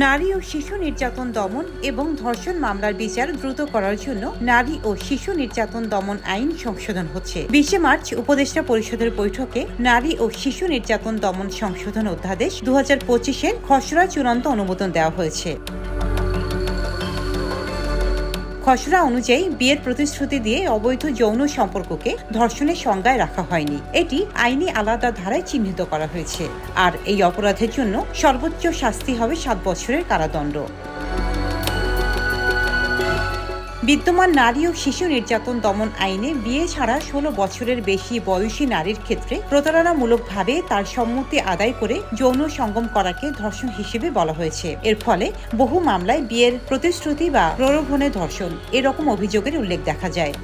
নারী ও শিশু নির্যাতন দমন এবং ধর্ষণ মামলার বিচার দ্রুত করার জন্য নারী ও শিশু নির্যাতন দমন আইন সংশোধন হচ্ছে। 20 মার্চ উপদেষ্টা পরিষদের বৈঠকে নারী ও শিশু নির্যাতন দমন সংশোধন অধ্যাদেশ 2025-এর খসড়া চূড়ান্ত অনুমোদন দেওয়া হয়েছে। খসড়া অনুযায়ী বিয়ের প্রতিশ্রুতি দিয়ে অবৈধ যৌন সম্পর্ককে ধর্ষণের সংজ্ঞায় রাখা হয়নি। এটি আইনি আলাদা ধারায় চিহ্নিত করা হয়েছে। আর এই অপরাধের জন্য সর্বোচ্চ শাস্তি হবে 7 বছরের কারাদণ্ড। বিদ্যমান নারী ও শিশু নির্যাতন দমন আইনে বিয়ে ছাড়া 16 বছরের বেশি বয়সী নারীর ক্ষেত্রে প্রতারণামূলকভাবে তার সম্মতি আদায় করে যৌন সঙ্গম করাকে ধর্ষণ হিসেবে বলা হয়েছে। এর ফলে বহু মামলায় বিয়ের প্রতিশ্রুতি বা প্রলোভনে ধর্ষণ এরকম অভিযোগের উল্লেখ দেখা যায়।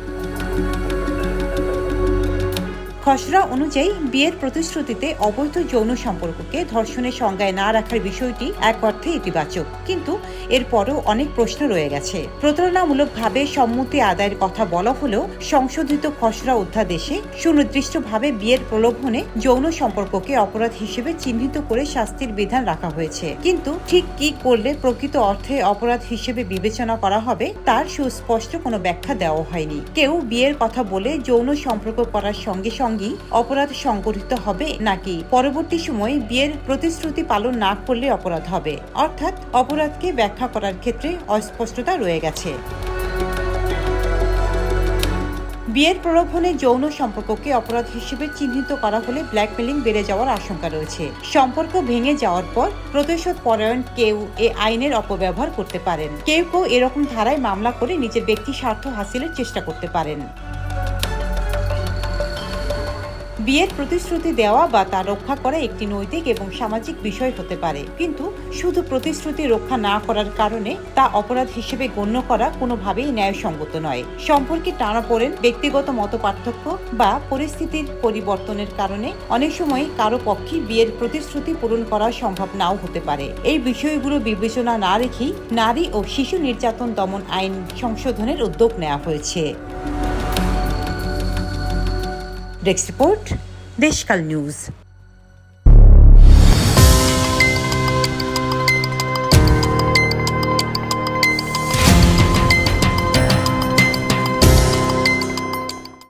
খসড়া অনুযায়ী বিয়ের প্রতিশ্রুতিতে অবৈধ যৌন সম্পর্ককে ধর্ষণের সংজ্ঞায় না রাখার বিষয়টি এক অর্থে ইতিবাচক, কিন্তু এরপরও অনেক প্রশ্ন রয়ে গেছে। প্রতারণামূলকভাবে সম্মতি আদায়ের কথা বলা হলেও সংশোধিত খসড়া অধ্যাদেশে সুনির্দিষ্টভাবে বিয়ের প্রলোভনে যৌন সম্পর্ককে অপরাধ হিসেবে চিহ্নিত করে শাস্তির বিধান রাখা হয়েছে, কিন্তু ঠিক কি করলে প্রকৃত অর্থে অপরাধ হিসেবে বিবেচনা করা হবে তার সুস্পষ্ট কোনো ব্যাখ্যা দেওয়া হয়নি। কেউ বিয়ের কথা বলে যৌন সম্পর্ক করার সঙ্গে সঙ্গে অপরাধ সংঘটিত হবে, নাকি পরবর্তী সময়ে বিয়ের প্রতিশ্রুতি পালন না করলে অপরাধ হবে, অর্থাৎ অপরাধকে ব্যাখ্যা করার ক্ষেত্রে অস্পষ্টতা রয়ে গেছে। বিয়ের প্রলোভনে যৌন সম্পর্ককে অপরাধ হিসেবে চিহ্নিত করা হলে ব্ল্যাকমেলিং বেড়ে যাওয়ার আশঙ্কা রয়েছে। সম্পর্ক ভেঙে যাওয়ার পর প্রতিশোধ পরায়ণ কেউ এ আইনের অপব্যবহার করতে পারেন। কেউ এরকম ধারায় মামলা করে নিজের ব্যক্তি স্বার্থ হাসিলের চেষ্টা করতে পারেন। বিয়ের প্রতিশ্রুতি দেওয়া বা তা রক্ষা করা একটি নৈতিক এবং সামাজিক বিষয় হতে পারে, কিন্তু শুধু প্রতিশ্রুতি রক্ষা না করার কারণে তা অপরাধ হিসেবে গণ্য করা কোনোভাবেই ন্যায়সঙ্গত নয়। সম্পর্কে টানাপোড়েন, ব্যক্তিগত মতপার্থক্য বা পরিস্থিতির পরিবর্তনের কারণে অনেক সময় কারো পক্ষে বিয়ের প্রতিশ্রুতি পূরণ করা সম্ভব নাও হতে পারে। এই বিষয়গুলো বিবেচনা না রেখেই নারী ও শিশু নির্যাতন দমন আইন সংশোধনের উদ্যোগ নেওয়া হয়েছে। Desk report, Deshkal news.